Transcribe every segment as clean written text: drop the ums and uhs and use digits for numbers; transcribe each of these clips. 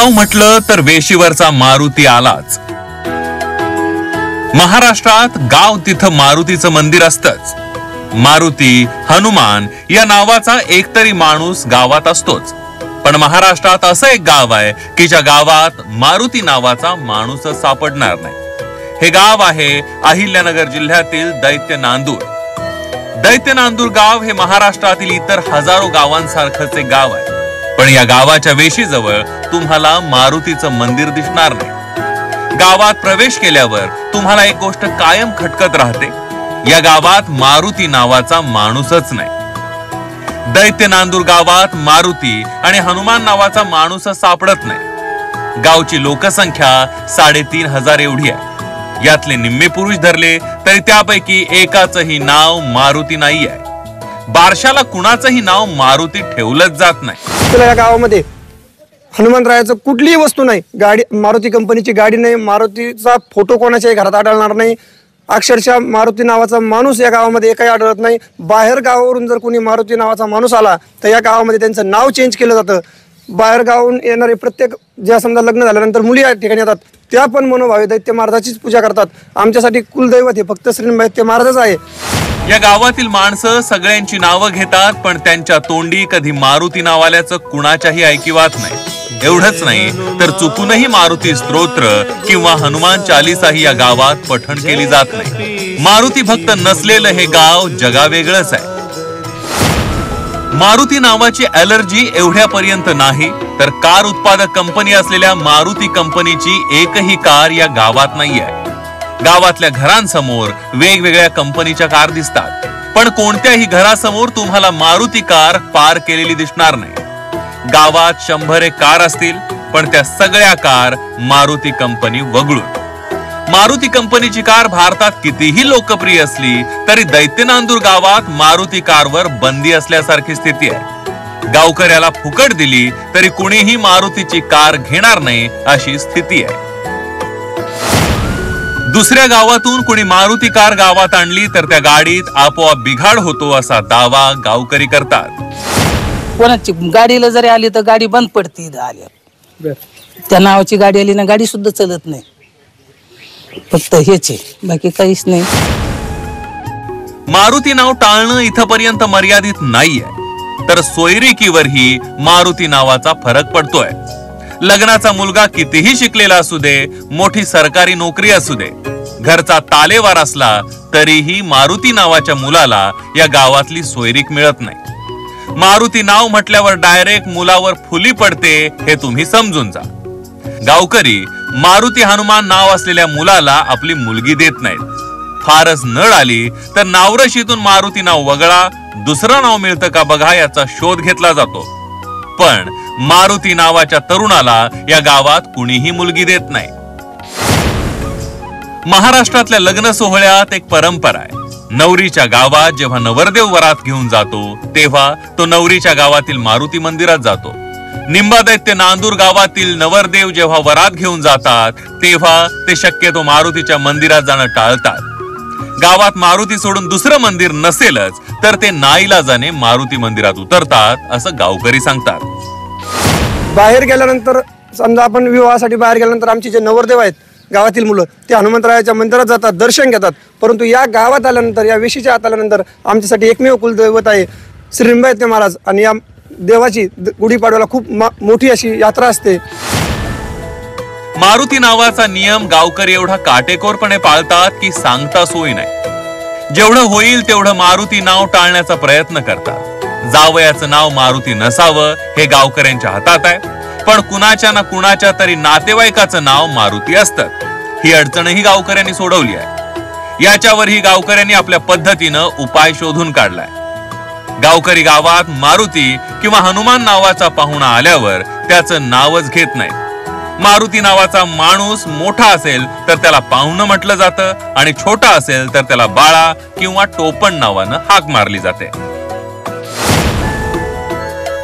गाव म्हटलं तर वेशीवरचा मारुती आलाच। महाराष्ट्रात गाव तिथं मारुतीचं मंदिर असतंच। मारुती, हनुमान या नावाचा एकतरी माणूस गावात असतोच। पण महाराष्ट्रात असं एक गाव आहे की ज्या गावात मारुती नावाचा माणूसच सापडणार नाही। हे गाव आहे अहिल्यानगर जिल्ह्यातील दैत्य नांदूर। दैत्य नांदूर गाव हे महाराष्ट्रातील इतर हजारो गावांसारखंच एक गाव आहे। पण या गावाच्या वेशीजवळ तुम्हाला मारुतीचं मंदिर दिसणार नाही। गावात प्रवेश केल्यावर तुम्हाला एक गोष्ट कायम खटकत राहते, या गावात मारुती नावाचा माणूसच नाही। दैत्य नांदूर गावात मारुती आणि हनुमान नावाचा माणूसच सापडत नाही। गावची लोकसंख्या 3,500 एवढी आहे। यातले निम्मे पुरुष धरले तरी त्यापैकी एकाचंही नाव मारुती नाही आहे। बारशाला कुणाचंही नाव मारुती ठेवलंच जात नाही। या गावामध्ये हनुमंतरायाचं कुठलीही वस्तू नाही, गाडी मारुती कंपनीची गाडी नाही, मारुतीचा फोटो कोणाच्याही घरात आढळणार नाही। अक्षरशः मारुती नावाचा माणूस या गावामध्ये एकही आढळत नाही। बाहेर गावावरून जर कोणी मारुती नावाचा माणूस आला तर या गावामध्ये त्यांचं नाव चेंज केलं जातं। बाहेर गावाहून येणारे प्रत्येक ज्या समजा लग्न झाल्यानंतर मुली या ठिकाणी येतात त्या पण मनोभावे दैत्य महाराजाचीच पूजा करतात। आमच्यासाठी कुलदैवत हे फक्त श्री दैत्य महाराजच आहे। या गावातील माणसं सगळ्यांची नावं घेतात, पण त्यांच्या तोंडी कधी मारुती नावाल्याचं कुणाच्याही ऐकिवात नाही। एवढंच नाही तर चुकूनही मारुती स्तोत्र किंवा हनुमान चालीसाही या गावात पठण केली जात नाही। मारुती भक्त नसलेलं हे गाव जगावेगळंच आहे। मारुती नावाची ॲलर्जी एवढ्यापर्यंत नाही तर कार उत्पादक कंपनी असलेल्या मारुती कंपनीची एकही कार या गावात नाहीये। गावातल्या घरांसमोर वेगवेगळ्या कंपनीच्या कार दिसतात, पण कोणत्याही घरासमोर तुम्हाला मारुती कार पार केलेली दिसणार नाही। गावात 100 कार असतील, पण त्या सगळ्या कार मारुती कंपनी वगळून। मारुती कंपनीची कार भारतात कितीही लोकप्रिय असली तरी दैत्य नांदूर गावात मारुती कारवर बंदी असल्यासारखी स्थिती आहे। गावकऱ्याला फुकट दिली तरी कुणीही मारुतीची कार घेणार नाही अशी स्थिती आहे। दुसऱ्या गावातून कुणी मारुती कार गावात आणली तर त्या गाडीत आपोआप बिघाड होतो असा दावा गावकरी करतात। कोणाची गाडीला जरी आली तर गाडी बंद पडते। त्या नावाची गाडी आली ना गाडी सुद्धा चलत नाही, फक्त हेच आहे, बाकी काहीच नाही। मारुती नाव टाळणं इथपर्यंत मर्यादित नाहीये, तर सोयरिकीवरही मारुती नावाचा फरक पडतोय। लग्नाचा मुलगा कितीही शिकलेला असू दे, मोठी सरकारी नोकरी असू दे, घरचा तालेवार असला तरीही मारुती नावाच्या मुलाला या गावातली सोयरीक मिळत नाही। मारुती नाव म्हटल्यावर डायरेक्ट मुलावर फुली पडते हे तुम्ही समजून जा। गावकरी मारुती हनुमान नाव असलेल्या मुलाला आपली मुलगी देत नाहीत। फारच नळ आली तर नावरशीतून मारुती नाव वगळा, दुसरं नाव मिळतं का बघा याचा शोध घेतला जातो। पण मारुती नावाच्या तरुणाला या गावात कुणीही मुलगी देत नाही। महाराष्ट्रातल्या लग्न सोहळ्यात एक परंपरा आहे, नवरीच्या गावात जेव्हा नवरदेव वरात घेऊन जातो तेव्हा तो नवरीच्या गावातील मारुती मंदिरात जातो। निंबा दैत्य नांदूर गावातील नवरदेव जेव्हा वरात घेऊन जातात तेव्हा ते शक्यतो मारुतीच्या मंदिरात जाणं टाळतात। गावात मारुती सोडून दुसरं मंदिर नसेलच तर ते नाईलाजाने मारुती मंदिरात उतरतात असं गावकरी सांगतात। बाहेर गेल्यानंतर समजा आपण विवाहासाठी बाहेर गेल्यानंतर आमचे जे नवरदेव आहेत गावातील मुलं ते हनुमंतरायाच्या मंदिरात जातात, दर्शन घेतात। परंतु या गावात आल्यानंतर, या वेशीच्या आत आल्यानंतर आमच्यासाठी एकमेव कुलदैवत आहे श्री दैत्य महाराज, आणि या देवाची गुढीपाडव्याला खूप मोठी अशी यात्रा असते। मारुती नावाचा नियम गावकरी एवढा काटेकोरपणे पाळतात की सांगता सोय नाही। जेवढं होईल तेवढं मारुती नाव टाळण्याचा प्रयत्न करतात। जावयाचं नाव मारुती नसावं हे गावकऱ्यांच्या हातात आहे, पण कुणाच्या ना कुणाच्या तरी नातेवाईकाचं नाव मारुती असतं। ही अडचणही गावकऱ्यांनी सोडवली आहे। याच्यावरही गावकऱ्यांनी आपल्या पद्धतीनं उपाय शोधून काढलाय। गावकरी गावात मारुती किंवा हनुमान नावाचा पाहुणा आल्यावर त्याचं नावच घेत नाही। मारुती नावाचा माणूस मोठा असेल तर त्याला पाहुणं म्हटलं जातं, आणि छोटा असेल तर त्याला बाळा किंवा टोपण नावानं हाक मारली जाते।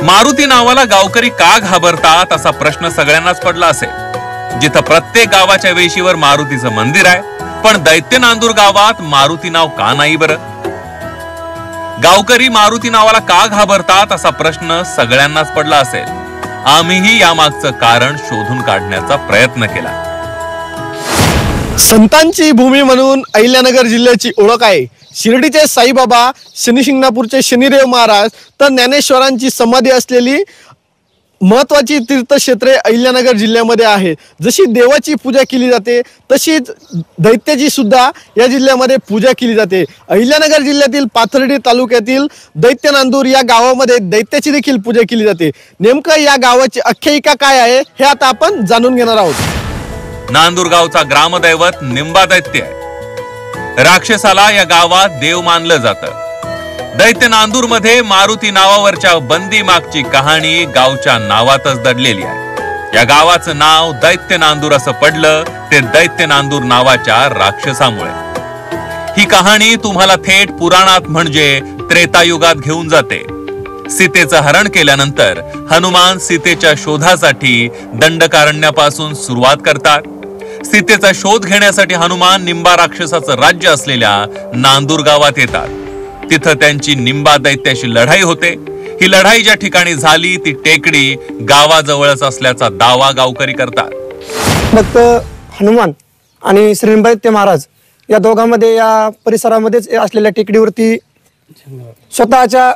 मारुती नावाला गावकरी का घाबरतात असा प्रश्न सगळ्यांनाच पडला असेल। जिथं प्रत्येक गावाच्या वेशीवर मारुतीचं मंदिर आहे, पण दैत्य नांदूर गावात मारुती नाव का नाही बरं? गावकरी मारुती नावाला का घाबरतात असा प्रश्न सगळ्यांनाच पडला असेल। आम्हीही यामागचं कारण शोधून काढण्याचा प्रयत्न केला. संतांची भूमी म्हणून अहिल्यानगर जिल्ह्याची ओळख आहे. शिर्डीचे साईबाबा, शनिशिंगणापूरचे शनिदेव महाराज तर ज्ञानेश्वरांची समाधी असलेली महत्वाची तीर्थक्षेत्रे अहिल्यानगर जिल्ह्यामध्ये आहे. जशी देवाची पूजा केली जाते तशीच दैत्याची सुद्धा या जिल्ह्यामध्ये पूजा केली जाते. अहिल्यानगर जिल्ह्यातील पाथर्डी तालुक्यातील दैत्य नांदूर या गावामध्ये दैत्याची देखील पूजा केली जाते. नेमकं या गावाची आख्यायिका काय आहे हे आता आपण जाणून घेणार आहोत. नांदूर गावचा ग्रामदैवत निंबा दैत्य आहे. राक्षसाला या गावात देव मानलं जातं. दैत्य नांदूर मध्ये मारुती नावावरच्या बंदी मागची कहाणी गावच्या नावातच दडलेली आहे. या गावाचं नाव दैत्य नांदूर असं पडलं ते दैत्य नांदूर नावाच्या राक्षसामुळे. ही कहाणी तुम्हाला थेट पुराणात म्हणजे त्रेतायुगात घेऊन जाते. सीतेचं हरण केल्यानंतर हनुमान सीतेच्या शोधासाठी दंडकारण्यापासून सुरुवात करतात. सीतेचा शोध घेण्यासाठी हनुमान निंबा राक्षसाचं राज्य असलेल्या नांदूर गावात येतात. तिथं त्यांची निंबा दैत्याशी लढाई होते. ही लढाई ज्या ठिकाणी झाली ती टेकडी गावाजवळच असल्याचा दावा गावकरी करतात. फक्त हनुमान आणि श्री निंबा दैत्य महाराज या दोघांमध्ये या परिसरामध्येच असलेल्या टेकडीवरती स्वतःच्या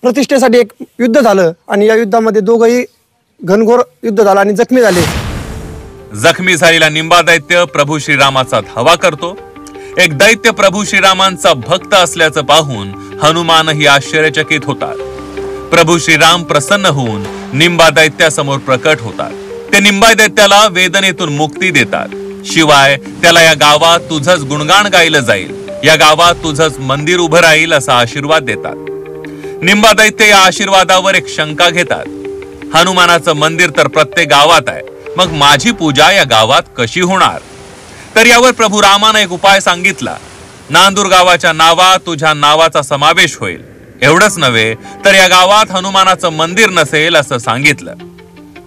प्रतिष्ठेसाठी एक युद्ध झालं आणि या युद्धामध्ये दोघंही घनघोर युद्ध झालं आणि जखमी झाले. जखमी झालेला निंबा दैत्य प्रभू श्रीरामाचा धावा करतो. एक दैत्य प्रभू श्रीरामांचा भक्त असल्याचं पाहून हनुमानही आश्चर्यचकित होतात. प्रभू श्रीराम प्रसन्न होऊन निंबा दैत्यासमोर प्रकट होतात. ते निंबा दैत्याला वेदनेतून मुक्ती देतात. शिवाय त्याला या गावात तुझंच गुणगान गायलं जाईल, या गावात तुझंच मंदिर उभं राहील असा आशीर्वाद देतात. निंबा दैत्य या आशीर्वादावर एक शंका घेतात. हनुमानाचं मंदिर तर प्रत्येक गावात आहे, मग माझी पूजा या गावात कशी होणार? तर यावर प्रभू रामाने एक उपाय सांगितला. नांदूर गावाच्या नावात तुझ्या नावाचा समावेश होईल. एवढंच नव्हे तर या गावात हनुमानाचं मंदिर नसेल असं सांगितलं.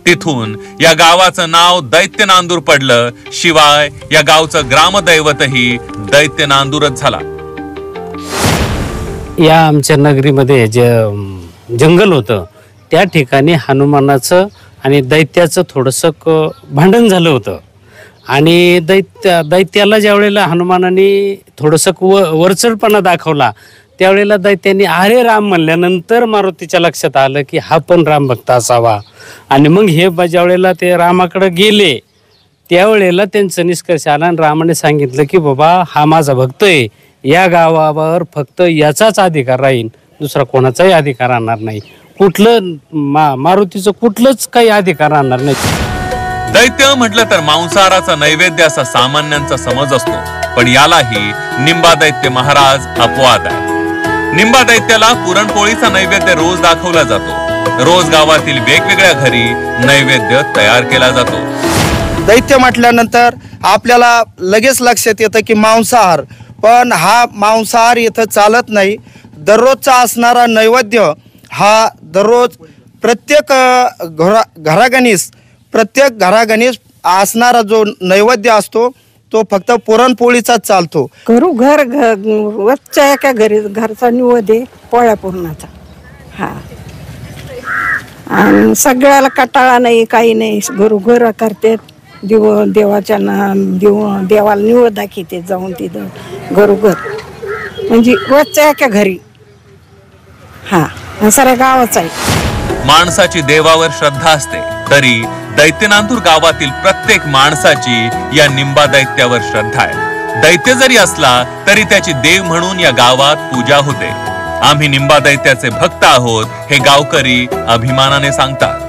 तिथून या गावाचं नाव दैत्य नांदूर पडलं. शिवाय या गावचं ग्रामदैवतही दैत्य नांदूरच झाला. या आमच्या नगरीमध्ये जे जंगल होतं त्या ठिकाणी हनुमानाचं आणि दैत्याचं थोडंसं भांडण झालं होतं. आणि दैत्याला ज्या वेळेला हनुमानाने थोडंसं वरचढपणा दाखवला त्यावेळेला दैत्याने हरे राम म्हणल्यानंतर मारुतीच्या लक्षात आलं की हा पण राम भक्त असावा. आणि मग हे ज्या वेळेला ते रामाकडे गेले त्यावेळेला त्यांचा निष्कर्ष आला आणि रामाने सांगितलं की बाबा हा माझा भक्त आहे, या गावावर फक्त याचाच अधिकार राहील, दुसरा कोणाचाही अधिकार राहणार नाही. कुठलं मारुतीचं कुठलंच काही अधिकार राहणार नाही. दैत्य म्हटलं तर मांसाहाराचा नैवेद्य असा सामान्यांचा समज असतो, पण यालाही निंबा दैत्य महाराज अपवाद आहे. निंबा दैत्याला पुरणपोळीचा नैवेद्य रोज दाखवला जातो. रोज गावातील वेगवेगळ्या घरी नैवेद्य तयार केला जातो. दैत्य म्हटल्यानंतर आपल्याला लगेच लक्षात येतं की मांसाहार, पण हा मांसाहार इथं चालत नाही. दररोजचा असणारा नैवेद्य हा दररोज प्रत्येक घरागणीस असणारा जो नैवेद्य असतो तो फक्त पुरणपोळीचाच चालतो. करू घर रोजच्या एका घरचा निवद आहे पोळ्या पुरणाचा. हा आणि सगळ्याला कटाळा नाही, काही नाही, घरोघर करतात. देवाला निवद दाखवते जाऊन तिथं घरोघर, म्हणजे रोजच्या एका घरी. हा साऱ्या गावाच आहे. माणसाची देवावर श्रद्धा असते, तरी दैत्य नांदूर गावातील प्रत्येक माणसाची या निंबा दैत्यावर श्रद्धा आहे. दैत्य जरी असला तरी त्याची देव म्हणून या गावात पूजा होते. आम्ही निंबा दैत्याचे भक्त आहोत हे गावकरी अभिमानाने सांगतात.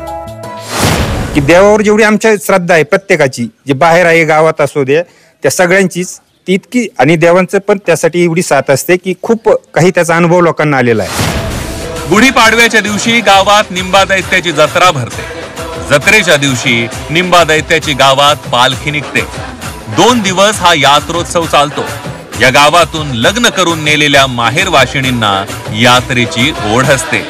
की देवावर जेवढी आमच्या श्रद्धा आहे प्रत्येकाची, जे बाहेर आहे गावात असू दे, त्या सगळ्यांचीच तितकी, आणि देवांचं पण त्यासाठी एवढी साथ असते की खूप काही त्याचा अनुभव लोकांना आलेला आहे. गुढीपाडव्याच्या दिवशी गावात निंबा दैत्याची जत्रा भरते. जत्रेच्या दिवशी निंबा दैत्याची गावात पालखी निघते. 2 दिवस हा यात्रोत्सव चालतो. या गावातून लग्न करून नेलेल्या माहेर वाशिणींना यात्रेची ओढ असते.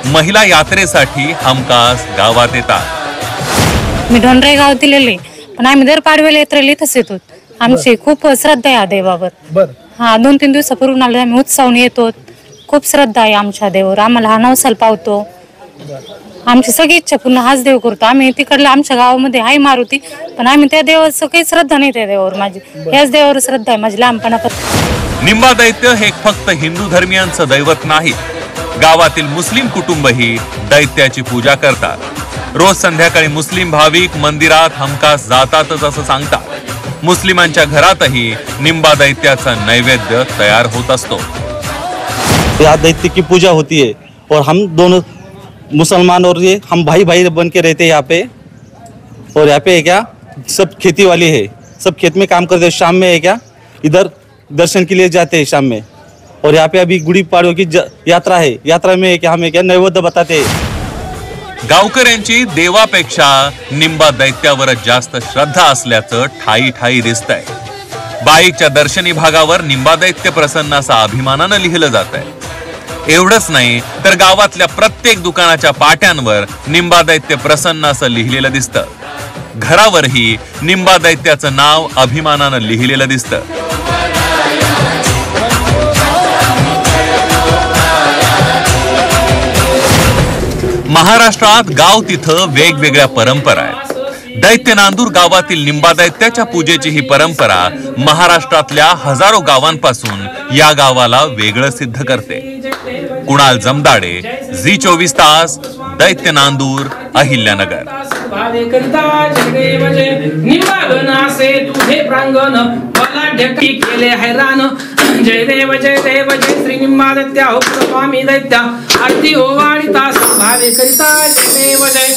महिला यात्रेसाठी हमखास गावात येतात. मी ढोंडरे गावातील आहे, पण आम्ही दर पाडव्याला यात्रेला इथंच येतो. आमची खूप श्रद्धा आहे देवावर. हा 2-3 दिवसापूर्वी आम्ही उत्सवाने येतो. खूप श्रद्धा आहे आमच्या देवावर. आम्हाला हा नवसाला पावतो. आमची सगळी इच्छा पूर्ण हाच देव करतो. आम्ही तिकडल्या आमच्या गावामध्ये आहे मारुती, पण आम्ही त्या देवाचं काही श्रद्धा नाही. त्या देवावर माझी याच देवावर श्रद्धा आहे माझी लहानपणापासून. निंबा दैत्य हे फक्त हिंदू धर्मियांचं दैवत नाही, गावातील मुस्लिम कुटुंबही दैत्याची पूजा करतात. रोज संध्याकाळी मुस्लिम भाविक मंदिरात हमखास जातातच असं सांगतात. मुस्लिमांच्या घरातही निंबा दैत्याचा नैवेद्य तयार होत असतो. यहाँ दैत्य की पूजा होती है और हम दोनों मुसलमान और ये हम भाई भाई बन के रहते हैं यहाँ पे. और यहाँ पे है क्या सब खेती वाली है, सब खेत में काम करते हैं. शाम में है क्या इधर दर्शन के लिए जाते हैं शाम में. और यहाँ पे अभी गुड़ी पाड़ों की यात्रा है, यात्रा में क्या हमें क्या नैवेद्य बताते हैं. गावकऱ्यांची देवापेक्षा निंबा दैत्यावरच जास्त श्रद्धा असल्याचं ठाई ठाई दिसतंय. बाईच्या दर्शनी भागावर निंबा दैत्य प्रसन्न असं अभिमानानं लिहिलं जात आहे. एवढंच नाही तर गावातल्या प्रत्येक दुकानाच्या पाट्यांवर निंबा दैत्य प्रसन्न असं लिहिलेलं दिसतं. घरावरही निंबा दैत्याचं नाव अभिमानानं लिहिलेलं दिसतं. महाराष्ट्रात गाव तिथं वेगवेगळ्या परंपरा आहेत. दैत्य नांदूर गावातील निंबा दैत्याच्या पूजेची ही परंपरा महाराष्ट्रातल्या हजारो गावांपासून या गावाला वेगळं सिद्ध करते. कुणाल जमदाडे, झी24 तास, दैत्य नांदूर, अहिल्यानगर. जय देव जय देव जय श्री निंबा दैत्या हो स्वामी दैत्या आरती हो वाणी तास भावे करिता जय देव जय.